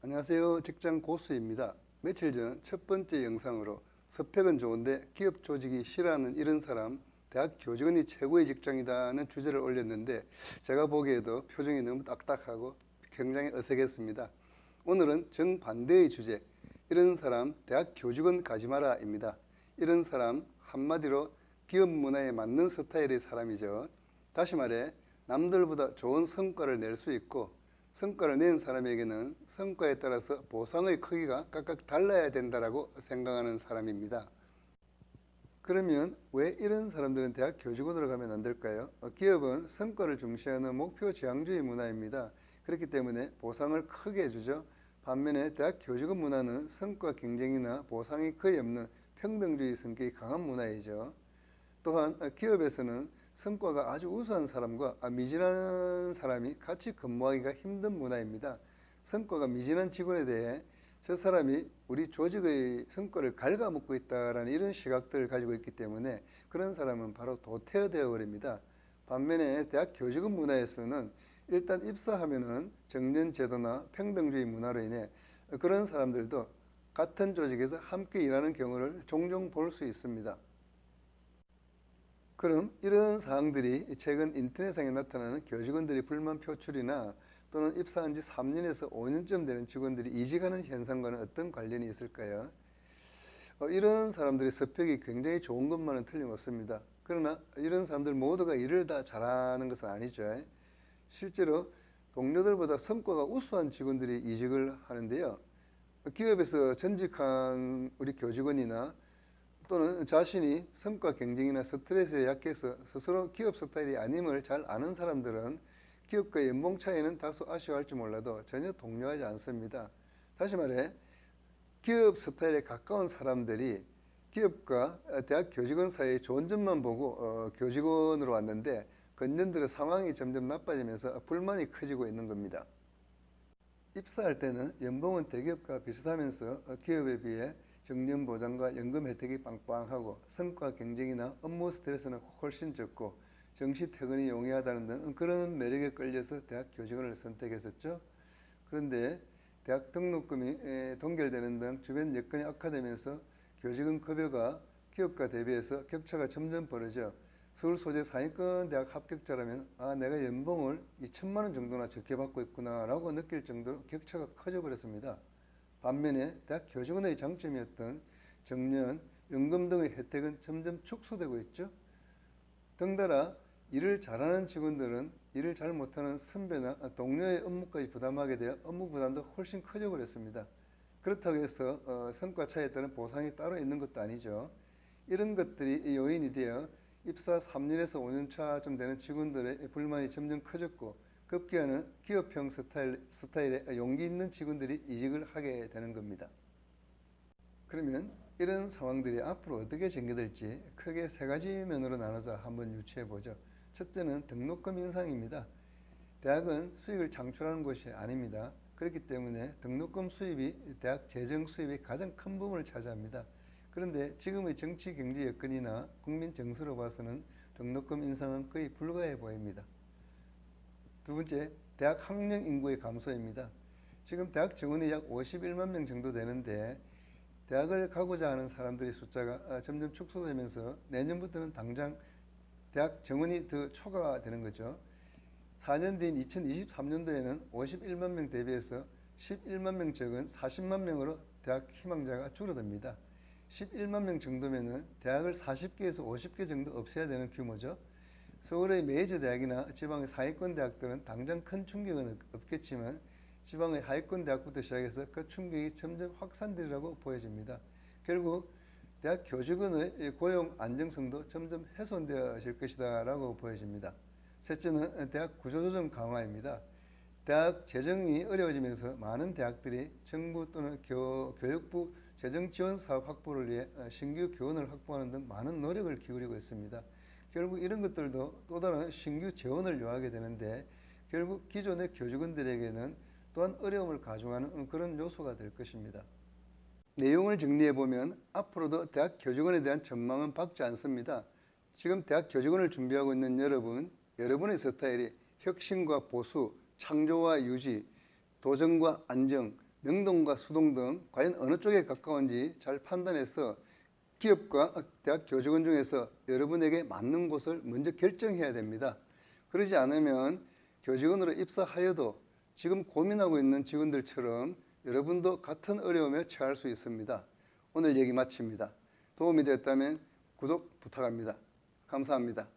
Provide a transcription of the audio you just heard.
안녕하세요. 직장 고수입니다. 며칠 전 첫 번째 영상으로 스펙은 좋은데 기업 조직이 싫어하는 이런 사람, 대학 교직원이 최고의 직장이다는 주제를 올렸는데 제가 보기에도 표정이 너무 딱딱하고 굉장히 어색했습니다. 오늘은 정반대의 주제, 이런 사람 대학 교직원 가지 마라입니다. 이런 사람 한마디로 기업 문화에 맞는 스타일의 사람이죠. 다시 말해 남들보다 좋은 성과를 낼 수 있고 성과를 낸 사람에게는 성과에 따라서 보상의 크기가 각각 달라야 된다고 생각하는 사람입니다. 그러면 왜 이런 사람들은 대학 교직원으로 가면 안 될까요? 기업은 성과를 중시하는 목표 지향주의 문화입니다. 그렇기 때문에 보상을 크게 해주죠. 반면에 대학 교직원 문화는 성과 경쟁이나 보상이 거의 없는 평등주의 성격이 강한 문화이죠. 또한 기업에서는 성과가 아주 우수한 사람과 미진한 사람이 같이 근무하기가 힘든 문화입니다. 성과가 미진한 직원에 대해 저 사람이 우리 조직의 성과를 갉아먹고 있다라는 이런 시각들을 가지고 있기 때문에 그런 사람은 바로 도태되어 버립니다. 반면에 대학 교직원 문화에서는 일단 입사하면은 정년제도나 평등주의 문화로 인해 그런 사람들도 같은 조직에서 함께 일하는 경우를 종종 볼 수 있습니다. 그럼 이런 사항들이 최근 인터넷상에 나타나는 교직원들의 불만 표출이나 또는 입사한 지 3년에서 5년쯤 되는 직원들이 이직하는 현상과는 어떤 관련이 있을까요? 이런 사람들의 스펙이 굉장히 좋은 것만은 틀림없습니다. 그러나 이런 사람들 모두가 일을 다 잘하는 것은 아니죠. 실제로 동료들보다 성과가 우수한 직원들이 이직을 하는데요. 기업에서 전직한 우리 교직원이나 또는 자신이 성과 경쟁이나 스트레스에 약해서 스스로 기업 스타일이 아님을 잘 아는 사람들은 기업과 연봉 차이는 다소 아쉬워할지 몰라도 전혀 동요하지 않습니다. 다시 말해 기업 스타일에 가까운 사람들이 기업과 대학 교직원 사이의 좋은 점만 보고 교직원으로 왔는데 근년 들어 상황이 점점 나빠지면서 불만이 커지고 있는 겁니다. 입사할 때는 연봉은 대기업과 비슷하면서 기업에 비해 정년 보장과 연금 혜택이 빵빵하고 성과 경쟁이나 업무 스트레스는 훨씬 적고 정시 퇴근이 용이하다는 등 그런 매력에 끌려서 대학 교직원을 선택했었죠. 그런데 대학 등록금이 동결되는 등 주변 여건이 악화되면서 교직원 급여가 기업과 대비해서 격차가 점점 벌어져 서울 소재 상위권 대학 합격자라면 내가 연봉을 2천만 원 정도나 적게 받고 있구나 라고 느낄 정도로 격차가 커져 버렸습니다. 반면에 대학 교직원의 장점이었던 정년, 연금 등의 혜택은 점점 축소되고 있죠. 덩달아 일을 잘하는 직원들은 일을 잘 못하는 선배나 동료의 업무까지 부담하게 되어 업무 부담도 훨씬 커져 버렸습니다. 그렇다고 해서 성과 차이에 따른 보상이 따로 있는 것도 아니죠. 이런 것들이 요인이 되어 입사 3년에서 5년 차쯤 되는 직원들의 불만이 점점 커졌고 급기야는 기업형 스타일의 용기 있는 직원들이 이직을 하게 되는 겁니다. 그러면 이런 상황들이 앞으로 어떻게 전개될지 크게 세 가지 면으로 나눠서 한번 유추해 보죠. 첫째는 등록금 인상입니다. 대학은 수익을 창출하는 곳이 아닙니다. 그렇기 때문에 등록금 수입이 대학 재정 수입의 가장 큰 부분을 차지합니다. 그런데 지금의 정치 경제 여건이나 국민 정서로 봐서는 등록금 인상은 거의 불가해 보입니다. 두 번째, 대학 학령 인구의 감소입니다. 지금 대학 정원이 약 51만 명 정도 되는데 대학을 가고자 하는 사람들의 숫자가 점점 축소되면서 내년부터는 당장 대학 정원이 더 초과되는 거죠. 4년 뒤인 2023년도에는 51만 명 대비해서 11만 명 적은 40만 명으로 대학 희망자가 줄어듭니다. 11만 명 정도면은 대학을 40개에서 50개 정도 없애야 되는 규모죠. 서울의 메이저 대학이나 지방의 상위권 대학들은 당장 큰 충격은 없겠지만 지방의 하위권 대학부터 시작해서 그 충격이 점점 확산되리라고 보여집니다. 결국 대학 교직원의 고용 안정성도 점점 훼손되어질 것이다 라고 보여집니다. 셋째는 대학 구조조정 강화입니다. 대학 재정이 어려워지면서 많은 대학들이 정부 또는 교육부 재정 지원 사업 확보를 위해 신규 교원을 확보하는 등 많은 노력을 기울이고 있습니다. 결국 이런 것들도 또 다른 신규 재원을 요하게 되는데 결국 기존의 교직원들에게는 또한 어려움을 가중하는 그런 요소가 될 것입니다. 내용을 정리해보면 앞으로도 대학 교직원에 대한 전망은 밝지 않습니다. 지금 대학 교직원을 준비하고 있는 여러분의 스타일이 혁신과 보수, 창조와 유지, 도전과 안정, 능동과 수동 등 과연 어느 쪽에 가까운지 잘 판단해서 기업과 대학 교직원 중에서 여러분에게 맞는 곳을 먼저 결정해야 됩니다. 그러지 않으면 교직원으로 입사하여도 지금 고민하고 있는 직원들처럼 여러분도 같은 어려움에 처할 수 있습니다. 오늘 얘기 마칩니다. 도움이 되었다면 구독 부탁합니다. 감사합니다.